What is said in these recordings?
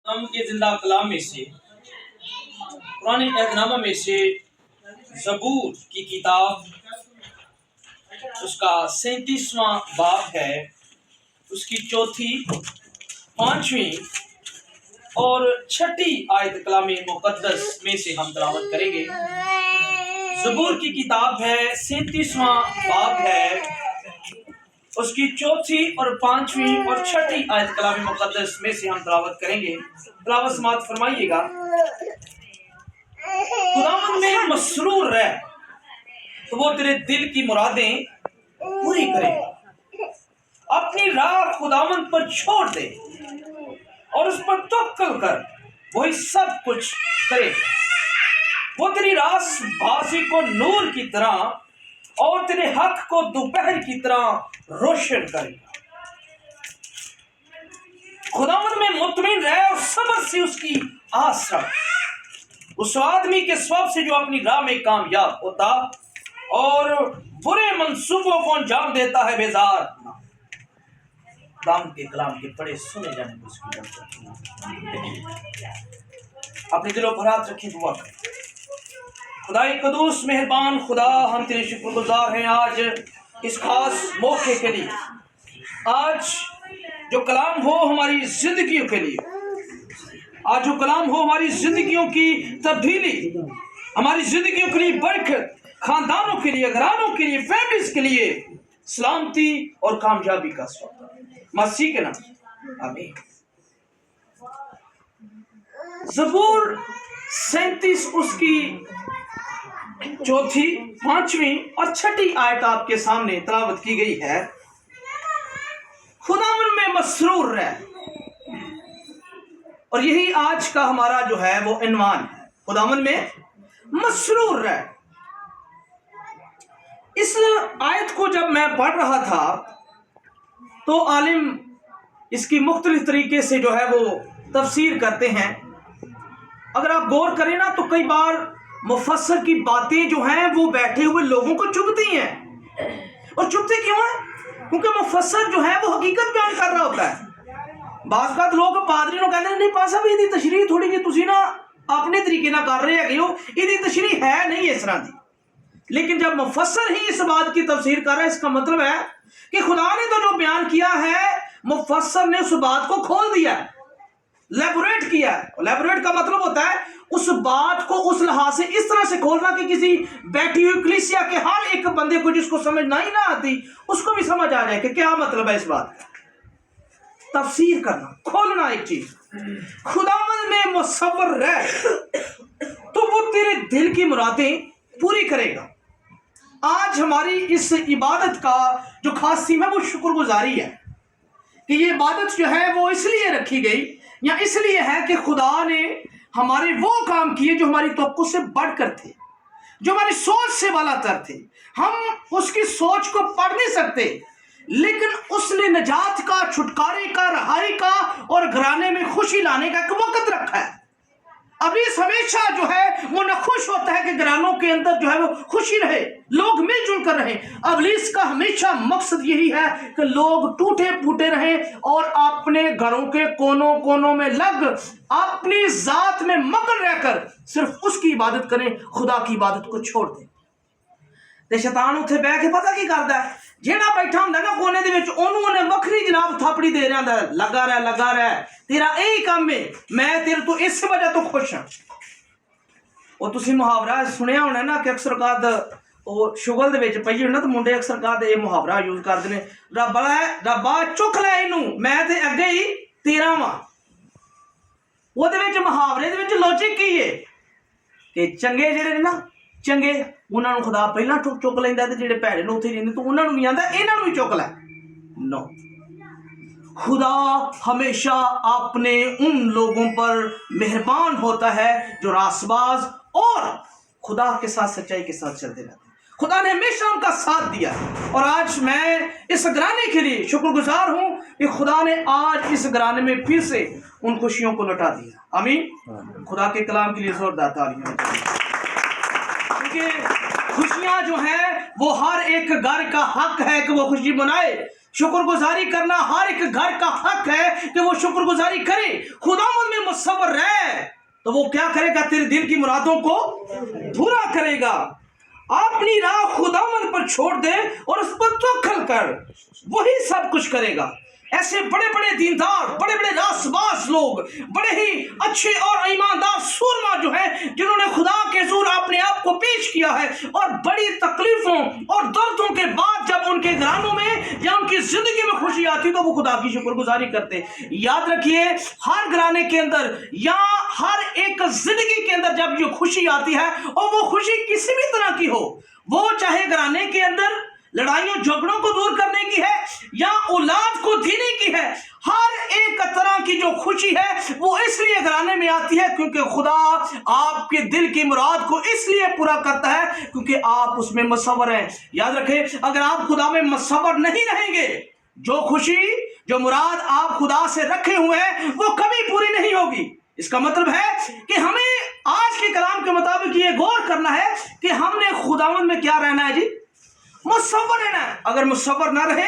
हम के जिंदा कलाम में से पुराने अहदनामा में से ज़बूर की किताब उसका 37वां बाब है, उसकी चौथी, पांचवी और छठी आयत कलाम मुकद्दस में से हम तिलावत करेंगे। ज़बूर की किताब है, 37वां बाब है, उसकी चौथी और पांचवी और छठी आयत कलाम मुकद्दस में से हम तिलावत करेंगे। तिलावत समाअत फरमाइएगा। खुदावंद में मसरूर रह तो वो तेरे दिल की मुरादें पूरी करेगा। अपनी राह खुदावंद पर छोड़ दे और उस पर तवक्कुल कर, वही सब कुछ करेगा। वो तेरी रास बाजी को नूर की तरह और तेरे हक को दोपहर की तरह रोशन करेगा। खुदावंद में मुतमिन रह और सब्र से उसकी आस रख। उस आदमी के स्वभाव से जो अपनी राह में कामयाब होता और बुरे मंसूबों को अंजाम देता है बेजार दाम के कलाम के बड़े सुने जाने को उसकी अपने दिलों पर हाथ रखें, दुआ करें। खुदाई कदूस मेहरबान खुदा, हम तेरे शुक्रगुजार हैं आज इस खास मौके के लिए। आज जो कलाम हो हमारी जिंदगियों के लिए, आज जो कलाम हो हमारी जिंदगियों की तब्दीली, हमारी जिंदगियों के लिए बरकत, खानदानों के लिए, घरानों के लिए, फैमिलीज के लिए सलामती और कामयाबी का सौदा मसीह के नाम, आमीन। ज़बूर 37 उसकी चौथी, पांचवी और छठी आयत आपके सामने तिलावत की गई है। खुदावन में मसरूर रह, और यही आज का हमारा जो है वो इन्वान है, खुदावन में मसरूर रह। इस आयत को जब मैं पढ़ रहा था तो आलिम इसकी मुख्तलिफ तरीके से जो है वो तफसीर करते हैं। अगर आप गौर करें ना तो कई बार मुफस्सर की बातें जो हैं वो बैठे हुए लोगों को चुभती हैं। और चुभते क्यों हैं? क्योंकि मुफस्सर जो है वो हकीकत बयान कर रहा होता है। बाज़ बात लोग पादरी लोग कहते हैं नहीं पासा भी इहदी तशरीह थोड़ी जी तुसी ना अपने तरीके ना कर रहे हैं, इहदी तशरीह है नहीं इस तरह की। लेकिन जब मुफस्सर ही इस बात की तफसीर कर रहा है, इसका मतलब है कि खुदा ने तो जो बयान किया है मुफस्सर ने उस बात को खोल दिया है, लैबोरेट किया है। लैबोरेट का मतलब होता है उस बात को उस लिहाज से इस तरह से खोलना कि किसी बैठी हुई कलीसिया के हर एक बंदे को जिसको समझ नहीं ना आती उसको भी समझ आ जाए कि क्या मतलब है इस बात का। तफसीर करना, खोलना एक चीज। खुदावंद में मुसव्वर रह तो वो तेरे दिल की मुरादें पूरी करेगा। आज हमारी इस इबादत का जो खास सीमा वो शुक्रगुजारी है कि ये इबादत जो है वो इसलिए रखी गई या इसलिए है कि खुदा ने हमारे वो काम किए जो हमारी तवक्को से बढ़कर थे, जो हमारी सोच से बालातर थे। हम उसकी सोच को पढ़ नहीं सकते, लेकिन उसने निजात का, छुटकारे का, रहाई का और घराने में खुशी लाने का एक वक्त रखा है। अबलीस हमेशा जो है वो नखुश होता है कि घरानों के अंदर जो है वो खुशी रहे, लोग मिलजुल कर रहे। अबलीस का हमेशा मकसद यही है कि लोग टूटे फूटे रहें और अपने घरों के कोनों कोनों में लग अपनी जात में मगन रहकर सिर्फ उसकी इबादत करें, खुदा की इबादत को छोड़ दें। ते शैतान उत्थे बह के पता की करदा है, जेड़ा बैठा हुंदा ना कोने दे विच ओनू वखरी जनाब थापड़ी दे रहा है, लगा रहा तेरा यही काम है, मैं तेरे तो इस वजह तो खुश हाँ। वो तुसी मुहावरा सुनिया होना ना कि अक्सर काद वो शुगल दे विच पई होना तो मुंडे अक्सर काद ये मुहावरा यूज करदे ने, रब्बा चुक लै इनू मैं ते अगे ही तेरा वां। ओहदे विच मुहावरे दे विच लॉजिक की है कि चंगे जेड़े ने ना चंगे उन्होंने खुदा पहला चुक लेंदा ते जेड़े भैड़े ने उत्थे रहिंदे तो उन्होंने भी आंदा इन्हां नूं भी चुक लै। नो, खुदा हमेशा अपने उन लोगों पर मेहरबान होता है जो रासबाज और खुदा के साथ सच्चाई के साथ चलते रहते हैं। खुदा ने हमेशा उनका साथ दिया और आज मैं इस घराने के लिए शुक्रगुजार हूँ कि खुदा ने आज इस घराने में फिर से उन खुशियों को लौटा दिया। आमीन। खुदा के कलाम के लिए जोरदार तालियां। क्योंकि खुशियां जो हैं वो हर एक घर का हक है कि वो खुशी मनाए। शुक्रगुजारी करना हर एक घर का हक है कि वो शुक्रगुजारी करे। खुदावंद में मुसव्वर रहे तो वो क्या करेगा, तेरे दिल की मुरादों को पूरा करेगा। अपनी राह खुदावंद पर छोड़ दे और उस पर तवक्कुल कर, वही सब कुछ करेगा। ऐसे बड़े बड़े दीनदार, बड़े बड़े रासबाज लोग, बड़े ही अच्छे और ईमानदार सूरमा जो है, जिन्होंने खुदा के हुजूर अपने आप को पेश किया है और बड़ी तकलीफों और दर्दों के बाद जब उनके घरानों में या उनकी जिंदगी में खुशी आती तो वो खुदा की शुक्रगुजारी करते। याद रखिए, हर घराने के अंदर या हर एक जिंदगी के अंदर जब जो खुशी आती है, और वो खुशी किसी भी तरह की हो, वो चाहे घराने के अंदर लड़ाइयों झगड़ों को दूर करने की है या औलाद को देने की है, हर एक तरह की जो खुशी है वो इसलिए घराने में आती है क्योंकि खुदा आपके दिल की मुराद को इसलिए पूरा करता है क्योंकि आप उसमें मुसव्वर हैं। याद रखें, अगर आप खुदा में मुसव्वर नहीं रहेंगे, जो खुशी जो मुराद आप खुदा से रखे हुए हैं वो कभी पूरी नहीं होगी। इसका मतलब है कि हमें आज के कलाम के मुताबिक ये गौर करना है कि हमने खुदावंद में क्या रहना है जी, मुसव्वर रहना है। अगर मुसव्वर ना रहे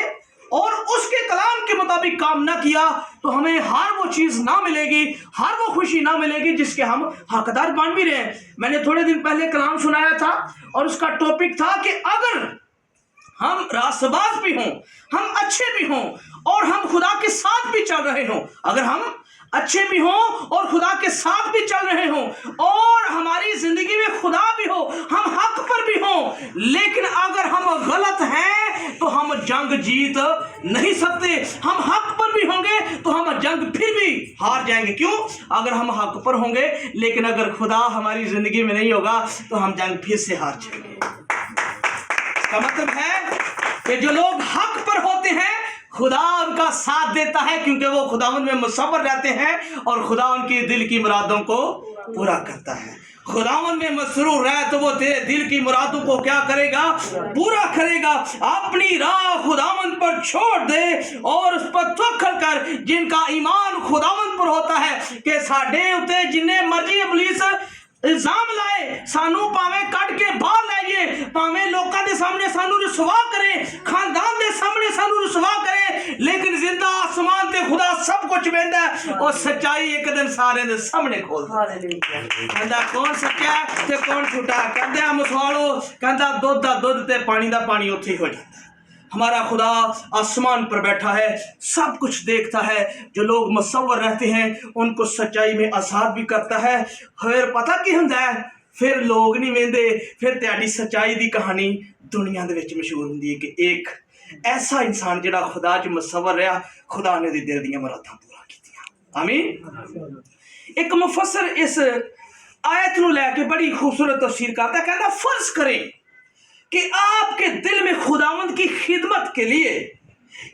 और उसके कलाम के मुताबिक काम ना किया तो हमें हर वो चीज ना मिलेगी, हर वो खुशी ना मिलेगी जिसके हम हकदार बन भी रहे हैं। मैंने थोड़े दिन पहले कलाम सुनाया था और उसका टॉपिक था कि अगर हम रासबाज भी हों, हम अच्छे भी हों और हम खुदा के साथ भी चल रहे हों, अगर हम अच्छे भी हों और खुदा के साथ भी चल रहे हों और हमारी जिंदगी में खुदा भी हो, हम हक पर भी हों, लेकिन अगर हम गलत हैं तो हम जंग जीत नहीं सकते। हम हक पर भी होंगे तो हम जंग फिर भी हार जाएंगे। क्यों? अगर हम हक पर होंगे लेकिन अगर खुदा हमारी जिंदगी में नहीं होगा तो हम जंग फिर से हार जाएंगे। इसका मतलब है कि जो लोग हक पर होते हैं खुदा उनका साथ देता है क्योंकि वो खुदावंद में मुसव्वर रहते हैं और खुदा उनकी दिल की मुरादों को पूरा करता है। खुदावंद में मसरूर है तो वो तेरे दिल की मुरादों को क्या करेगा, पूरा करेगा। अपनी राह खुदावंद पर छोड़ दे और उस पर तवक्कुल कर। जिनका ईमान खुदावंद पर होता है कि साडे उते जिन्ने मर्जी इबलीस इल्जाम लाए, सानू भावे कट के बाहर लाइए, भावे लोगों के सामने सानू रुसवा करे, खानदान के सामने सानू रुसवा करे, लेकिन जिंदा आसमान ते खुदा सब कुछ वेंदा है और सच्चाई एक दिन सारे दे सामने खोल कहंदा कौन सच्चा है ते कौन झूठा। कहंदा मसवालो, कहंदा दुध दा दुध ते पानी दा पानी उत्थे हो जाता है। हमारा खुदा आसमान पर बैठा है, सब कुछ देखता है। जो लोग मुसव्वर रहते हैं उनको सच्चाई में आज़ाद भी करता है। फिर पता की हुंदा है, फिर लोग नहीं वेंदे, फिर त्याडी सच्चाई दी कहानी दुनिया दे विच मशहूर हुंदी है कि एक ऐसा इंसान जिहड़ा खुदा च मुसव्वर रहा, खुदा ने दी दिल दी मुरादां पूरा कीतियां। आमीन। एक मुफस्सिर इस आयत नूं लैके बड़ी खूबसूरत तफसीर करता है। कहंदा फर्ज करें कि आपके दिल में खुदावंद की खिदमत के लिए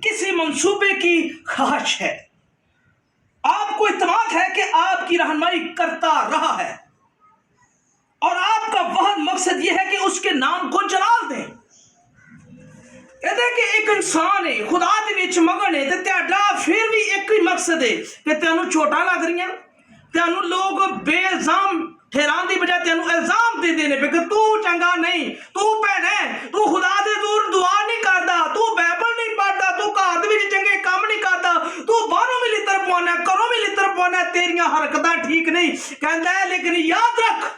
किसी मंसूबे की ख्वाहिश है, आपको इत्मीनान है कि आपकी रहनुमाई करता रहा है और आपका वह मकसद यह है कि उसके नाम को जलाल दें। कहते कि एक इंसान है खुदा दे विच मगन है ते तेरा फिर भी एक ही मकसद है कि तेनू चोटां लग रही, तेनू लोग बेइल्जाम ठहराने की बजाय तेनू इल्जाम दे देने पे कि तू चंगा नहीं, तू भैन है, तू खुदा दे दूर दुआ नहीं करता, तू बाइबल नहीं पढ़ता, तू घर दे विच चंगे काम नहीं करता, तू बाहरों भी लित्र पवाना, घरों भी लित्र पवाना, तेरियां हरकतां ठीक नहीं। कहंदा है लेकिन याद रख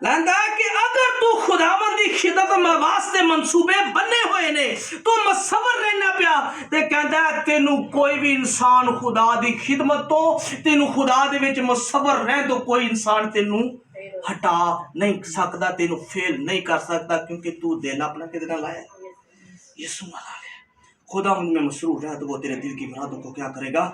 लैंदा कि अगर तू खुदावंद दी खिदमत वास्ते मंसूबे बने हुए ने, तू मुसव्वर रहना पिया, ते कहंदा तेनू कोई भी इंसान खुदा दी खिदमत तो तेनू खुदा दे विच मुसव्वर रहन तो कोई इंसान तेनू हटा नहीं सकता, तेनू फेल नहीं कर सकता, क्योंकि तू दिल अपना किदे नाल लाया, यीशु नाल लाया। खुदावंद में मसरूर है तो वो तेरे दिल की मुरादों को क्या करेगा,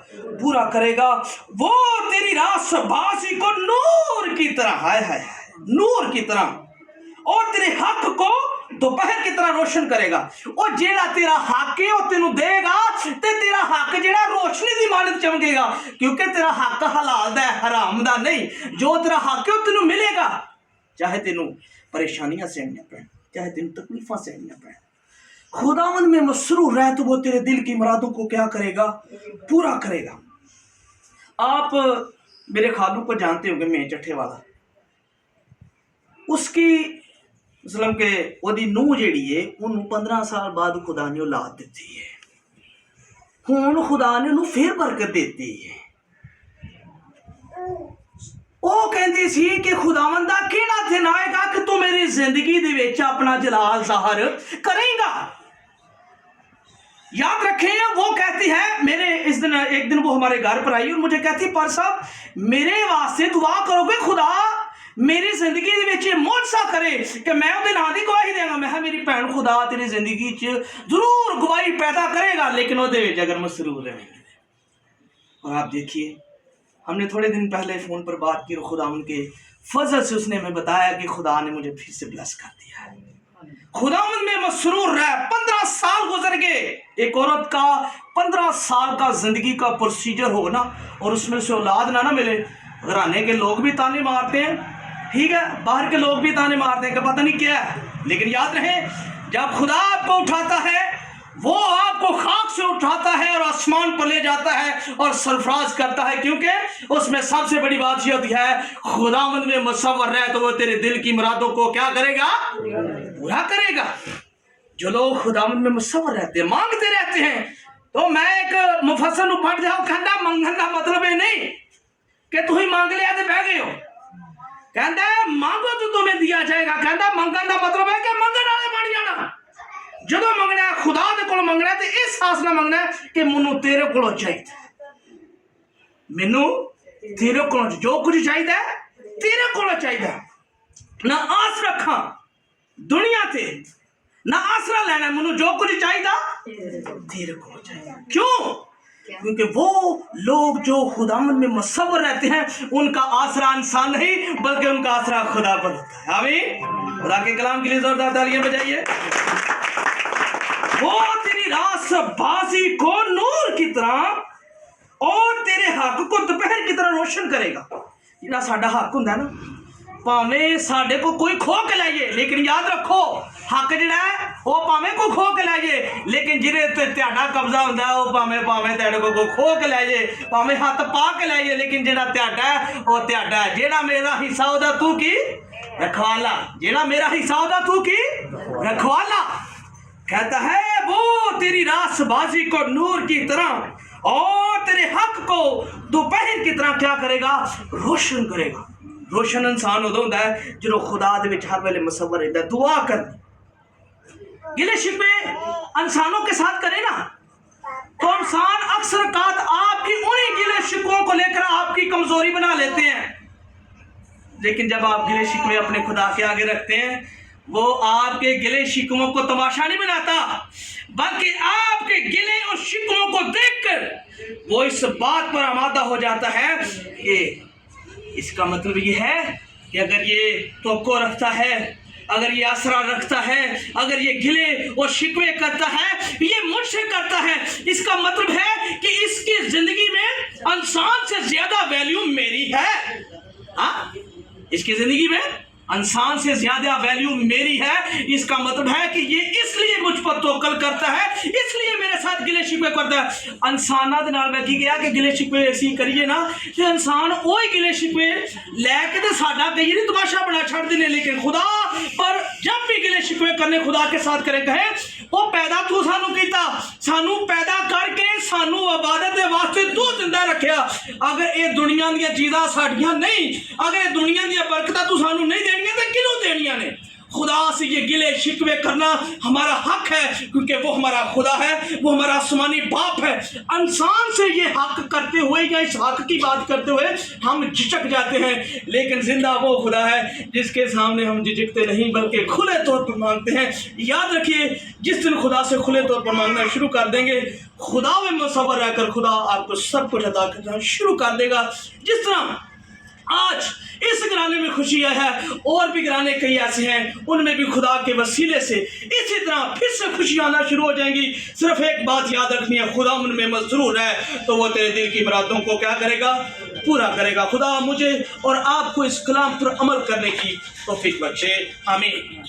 पूरा करेगा। वो तेरी रासबाजी को नूर की तरह है नूर की तरह और तेरे हक को दोपहर की तरह रोशन करेगा। और जेड़ा तेरा हक है वो तेनू देगा ते तेरा हक जेड़ा रोशनी दी मानत चमकेगा, क्योंकि तेरा हक हलाल दा है, हराम दा नहीं। जो तेरा हक है वो तेनू मिलेगा, चाहे तेनू परेशानियां सहनियां पैन, चाहे तेनू तकलीफां सहनियां पैन। खुदावंद में मसरूर है तो वो तेरे दिल की मुरादों को क्या करेगा, पूरा करेगा। आप मेरे खालू को जानते होंगे, मैं चट्ठे वाला, उसकी मतलब कि ਉਹਦੀ ਨੂੰਹ ਜਿਹੜੀ ਏ ਉਹਨੂੰ 15 ਸਾਲ ਬਾਅਦ ਖੁਦਾ ਨੇ ਔਲਾਦ ਦਿੱਤੀ ਹੈ। ਹੁਣ ਖੁਦਾ ਨੇ ਉਹਨੂੰ ਫੇਰ ਬਰਕਤ ਦਿੱਤੀ ਹੈ। ਉਹ ਕਹਿੰਦੀ ਸੀ ਕਿ ਖੁਦਾਵੰਦ ਦਾ ਕਿਹੜਾ ਦਿਨ ਆਏਗਾ ਕਿ ਤੂੰ ਮੇਰੀ ਜ਼ਿੰਦਗੀ ਦੇ ਵਿੱਚ अपना जलाल ज़ाहिर करेगा। याद रखें, वो कहती है मेरे एक दिन वो हमारे घर पर आई और मुझे कहती पर साहब मेरे वास्ते दुआ करोगे खुदा मेरी जिंदगी ਦੇ ਵਿੱਚ ਮੌਜਜ਼ਾ ਕਰੇ ਕਿ ਮੈਂ ਉਹਦੇ ਨਾਂ ਦੀ ਗਵਾਹੀ ਦੇਵਾਂਗਾ। ਮੈਂ ਕਿਹਾ ਮੇਰੀ ਭੈਣ ਖੁਦਾ ਤੇਰੀ ਜ਼ਿੰਦਗੀ 'ਚ ਜ਼ਰੂਰ गवाही पैदा करेगा, लेकिन ਉਹਦੇ ਵਿੱਚ अगर मसरूर रहेंगे। और आप देखिए, हमने थोड़े दिन पहले फ़ोन पर बात की और खुदा उनके फजल से उसने हमें बताया कि खुदा ने मुझे फिर से ब्लेस कर दिया है। खुदावंद में मसरूर रह। 15 साल गुजर गए। एक औरत का 15 साल का जिंदगी का प्रोसीजर हो ना और उसमें से औलाद ना मिले, घराने के लोग भी ताने मारते हैं, ठीक है, बाहर के लोग भी ताने मारते हैं कि पता नहीं क्या है। लेकिन याद रहे, जब खुदा आपको उठाता है वो आपको खाक से उठाता है और आसमान पर ले जाता है और सरफराज करता है, क्योंकि उसमें सबसे बड़ी बात ये होती है खुदावंद में मुसव्वर रहे तो वो तेरे दिल की मुरादों को क्या करेगा, पूरा करेगा। जो लोग खुदावंद में मुसव्वर रहते हैं, मांगते रहते हैं, तो मैं एक मुफस्सिर पढ़ जाओ, कहता मंगन का मतलब ये नहीं कि तू ही मांग लिया तो बह गए हो। कहता है मांगो तो तुम्हें दिया जाएगा। कहता मंगन का मतलब है कि मंगन वाले बन जाना। ਜਦੋਂ ਮੰਗਣਾ ਖੁਦਾ ਦੇ ਕੋਲ ਮੰਗਣਾ ਤੇ ਇਸ ਸਾਸ ਨਾਲ ਮੰਗਣਾ ਕਿ ਮੈਨੂੰ ਤੇਰੇ ਕੋਲੋਂ ਚਾਹੀਦਾ, ਮੈਨੂੰ ਤੇਰੇ ਕੋਲੋਂ ਜੋ ਕੁਝ ਚਾਹੀਦਾ ਤੇਰੇ ਕੋਲੋਂ ਚਾਹੀਦਾ। ਨਾ ਆਸ ਰੱਖਾਂ ਦੁਨੀਆ ਤੇ, ਨਾ ਆਸਰਾ ਲੈਣਾ, ਮੈਨੂੰ ਜੋ ਕੁਝ ਚਾਹੀਦਾ तेरे को चाहिए। क्यों? क्योंकि वो लोग जो खुदावंद में मुसव्वर रहते हैं उनका आसरा इंसान नहीं बल्कि उनका आसरा खुदा पर होता है। आमीन। खुदा के कलाम के लिए जोरदार तालियां बजाइए। वो तेरी रात बाजी को नूर की तरह और तेरे हक को दोपहर की तरह रोशन करेगा। जिहड़ा साडा हक हुंदा ना, भावें साडे को कोई खो के ले जाए, लेकिन याद रखो हक जिहड़ा है वो भावें कोई खो के ले जाए, लेकिन जिहदे ते तुहाडा कब्जा हुंदा है वो भावें तुहाडे को कोई खो के ले जाए, भावें हत्थ पा के ले जाए, लेकिन जिहड़ा तुहाडा है वो तुहाडा है। जिहड़ा मेरा हिस्सा ओहदा तू की रखवाला, जिहड़ा मेरा हिस्सा ओहदा तू की रखवाला। कहता है वो तेरी रास्तबाजी को नूर की तरह और तेरे हक को दोपहर की तरह क्या करेगा, रोशन करेगा। रोशन इंसान उदों होंदा है जो खुदा दे विच हर वेले मुसव्वर रहंदा है। दुआ कर, गिले शिकवे इंसानों के साथ करे ना तो इंसान अक्सर कात आपकी उन्हीं गिले शिकवों को लेकर आपकी कमजोरी बना लेते हैं, लेकिन जब आप गिले शिकवे अपने खुदा के आगे रखते हैं वो आपके गिले शिकवों को तमाशा नहीं बनाता, बल्कि आपके गिले और शिकवों को देखकर वो इस बात पर आमादा हो जाता है कि इसका मतलब ये है कि अगर ये तवक्को रखता है, अगर ये आसरा रखता है, अगर ये गिले और शिकवे करता है, ये मुझसे करता है, इसका मतलब है कि इसकी जिंदगी में इंसान से ज्यादा वैल्यू मेरी है। हाँ, इसकी जिंदगी में इंसान से ज्यादा वैल्यू मेरी है। इसका मतलब है कि ये इसलिए मुझ पर तवक्कुल करता है, इसलिए मेरे साथ गिले शिकवे करता है। इंसाना दे नाल मैं की गया कि गिले शिकवे ऐसी करिए ना कि इंसान वही गिले शिकवे लैके तो साडा कई नहीं तमाशा बना छड़ देने, लेकिन खुदा पर जब भी गिले शिकवे करने खुदा के साथ करे कहे वो पैदा तू सानू कीता, सानू पैदा करके सानू इबादत दे वास्ते तू जिंदा रखिया। अगर ये दुनिया दी चीज़ां साडियां नहीं, अगर ये दुनिया दी बरकतां तू सानू नहीं देनियां तो किनू देनियां ने। खुदा से ये गिले शिकवे करना हमारा हक है, क्योंकि वो हमारा खुदा है, वो हमारा आसमानी बाप है। इंसान से ये हक करते हुए या इस हक की बात करते हुए हम झिझक जाते हैं, लेकिन जिंदा वो खुदा है जिसके सामने हम झिझकते नहीं बल्कि खुले तौर पर मांगते हैं। याद रखिए, जिस दिन खुदा से खुले तौर पर मांगना शुरू कर देंगे, खुदा में मुसव्वर रहकर खुदा आपको सब कुछ अता करना शुरू कर देगा। जिस तरह आज इस घराने में खुशी है, और भी घराने कई ऐसे हैं उनमें भी खुदा के वसीले से इसी तरह फिर से खुशी आना शुरू हो जाएंगी। सिर्फ एक बात याद रखनी है, खुदा उनमें मसरूर है तो वो तेरे दिल की मुरादों को क्या करेगा, पूरा करेगा। खुदा मुझे और आपको इस कलाम पर अमल करने की तौफीक बख्शे। आमीन।